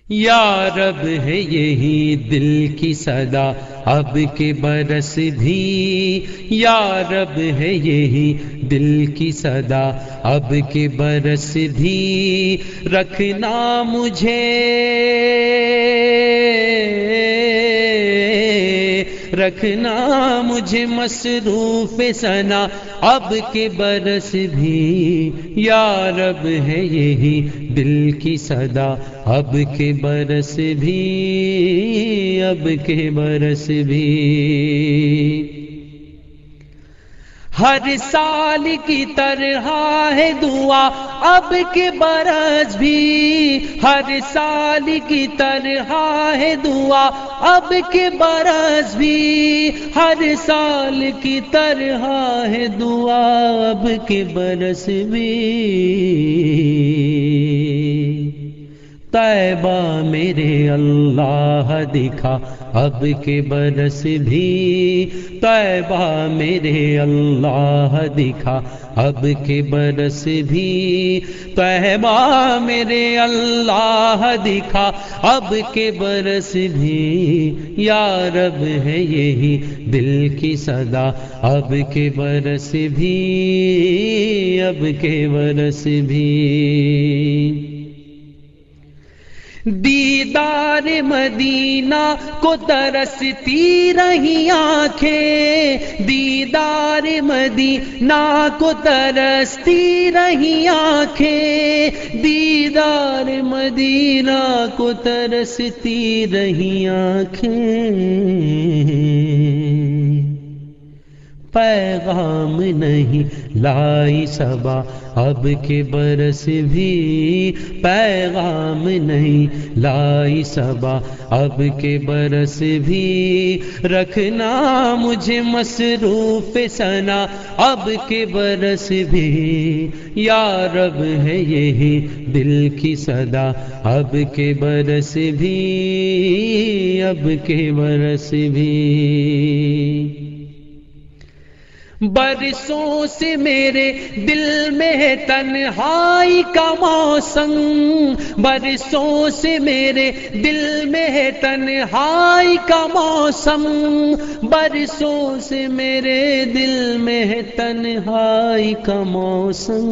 یا رب ہے یہی دل کی صدا اب کے برس بھی، یا رب ہے یہی دل کی صدا اب کے برس بھی، رکھنا مجھے مصروف ثنا اب کے برس بھی، یا رب ہے یہی دل کی صدا اب کے برس بھی، اب کے برس بھی۔ ہر سال کی طرح ہے دعا اب کے برس بھی، ہر سال کی طرح ہے دعا اب کے برس بھی، ہر سال کی طرح ہے دعا اب کے برس بھی۔ طیبہ میرے اللہ دکھا اب کے برس بھی، طیبہ میرے اللہ دکھا اب کے برس بھی، طیبہ میرے اللہ دکھا اب کے برس بھی، یا رب ہے یہی دل کی صدا اب کے برس بھی، اب کے برس بھی۔ دیدار مدینہ کو ترستی رہی آنکھیں، دیدار مدینہ کو ترستی رہی آنکھیں، دیدار مدینہ کو ترستی رہی آنکھیں، پیغام نہیں لائی صبا اب کے برس بھی، پیغام نہیں لائی صبا اب کے برس بھی، رکھنا مجھے مصروف ثنا اب کے برس بھی، یا رب ہے یہی دل کی صدا اب کے برس بھی، اب کے برس بھی۔ برسوں سے میرے دل میں ہے تنہائی کا موسم، برسوں سے میرے دل میں ہے تنہائی کا موسم، برسوں سے میرے دل میں ہے تنہائی کا موسم،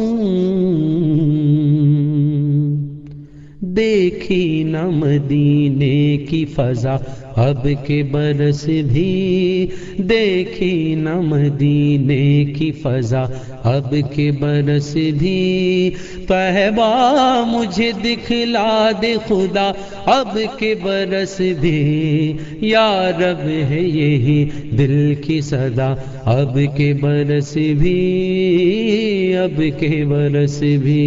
دیکھی نہ مدینے کی فضا اب کے برس بھی، دیکھی نہ مدینے کی فضا اب کے برس بھی، طیبہ مجھے دکھلا دے خدا اب کے برس بھی، یا رب ہے یہی دل کی صدا اب کے برس بھی، اب کے برس بھی،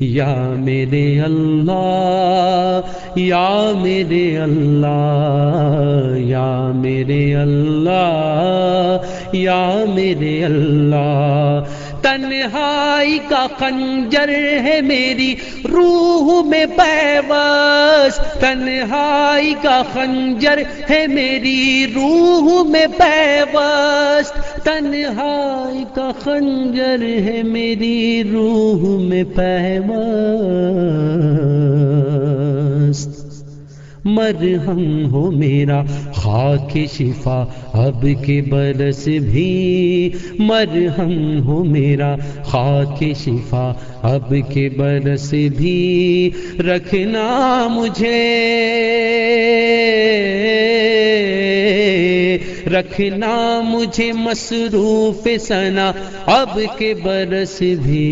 یا میرے اللہ، یا میرے اللہ، یا میرے اللہ، یا میرے اللہ، تنہائی کا خنجر ہے میری روح میں پیوست، تنہائی کا خنجر ہے میری روح میں پیوست، تنہائی کا خنجر ہے میری روح میں پیوست، مرہم ہو میرا خاک شفا اب کے برس بھی، مرہم ہو میرا خاک شفا اب کے برس بھی، رکھنا مجھے مصروف ثنا اب کے برس بھی،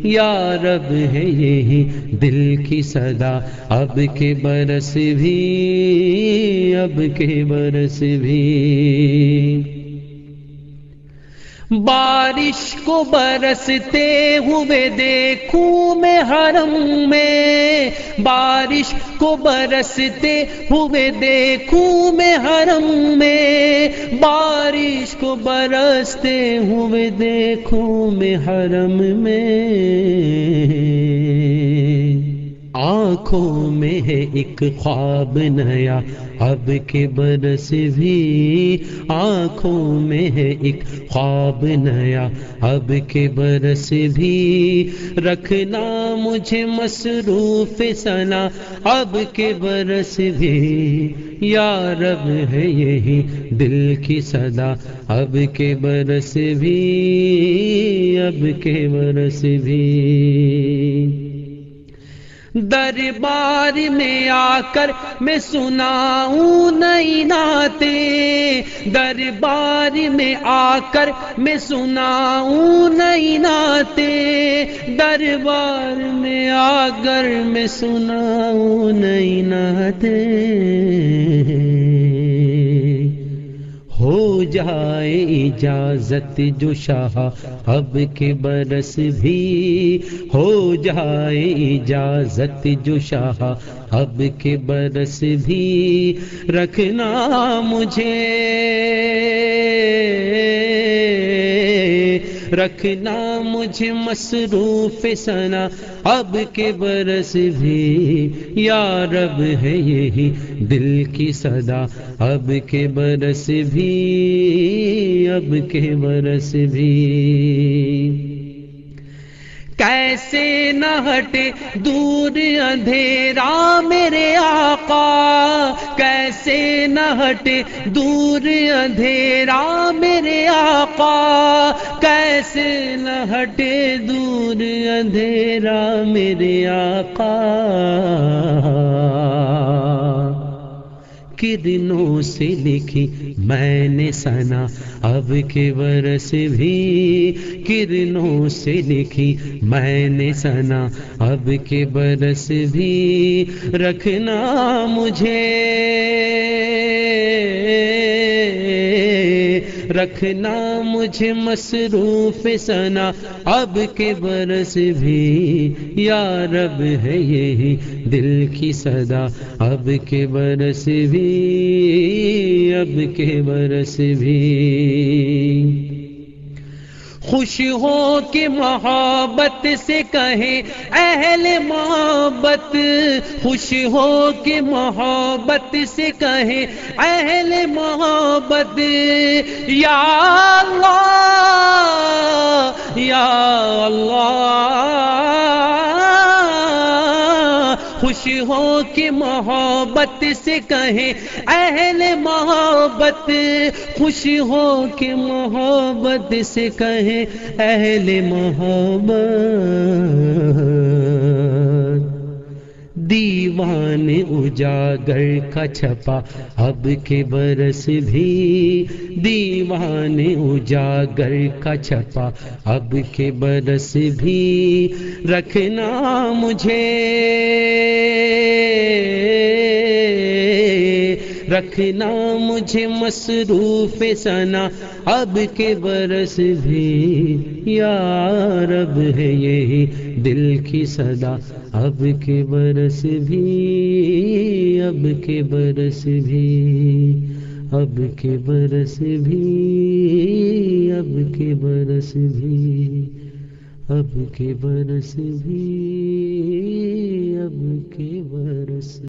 یا رب ہے یہی دل کی صدا اب کے برس بھی، اب کے برس بھی۔ بارش کو برستے ہوئے دیکھوں میں حرم میں، بارش کو برستے ہوئے دیکھوں میں حرم میں، بارش کو برستے ہوئے دیکھوں میں حرم میں، آنکھوں میں ہے ایک خواب نیا اب کے برس بھی، آنکھوں میں ہے ایک خواب نیا اب کے برس بھی، رکھنا مجھے مصروف ثنا اب کے برس بھی، یا رب ہے یہی دل کی صدا اب کے برس بھی، اب کے برس بھی۔ دربار میں آ کر میں سناؤں نئی نعتیں، دربار میں آ کر میں سناؤں نئی نعتیں، دربار میں آ کر میں سناؤں نئی نعتیں، ہو جائے اجازت جو شاہ اب کے برس بھی، ہو جائے اجازت جو شاہ اب کے برس بھی، رکھنا مجھے، رکھنا مجھے مصروف ثنا اب کے برس بھی، یا رب ہے یہی دل کی صدا اب کے برس بھی، اب کے برس بھی۔ کیسے نہ ہٹے دور اندھیرا میرے آقا، کیسے نہ ہٹے دور اندھیرا میرے آقا، کیسے نہ ہٹے دور اندھیرا میرے آقا، کرنوں سے لکھی میں نے ثنا اب کے برس بھی، کرنوں سے لکھی میں نے ثنا اب کے برس بھی، رکھنا مجھے، رکھنا مجھے مصروف ثنا اب کے برس بھی، یا رب ہے یہی دل کی صدا اب کے برس بھی، اب کے برس بھی۔ خوش ہو کے محبت سے کہیں اہل محبت، خوش ہو کے محبت سے کہیں اہل محبت، یا اللہ یا اللہ، خوش ہو کے محبت سے کہیں اہل محبت، خوش ہو کے محبت سے کہیں اہل محبت، دیوان اجاگر کا چھپا اب کے برس بھی، دیوان اجاگر کا چھپا اب کے برس بھی، رکھنا مجھے، رکھنا مجھے مصروف ثنا اب کے برس بھی، یا رب ہے یہی دل کی صدا اب کے برس بھی، اب کے برس بھی، اب کے برس بھی، اب کے برس بھی، اب کے برس بھی، اب کے برس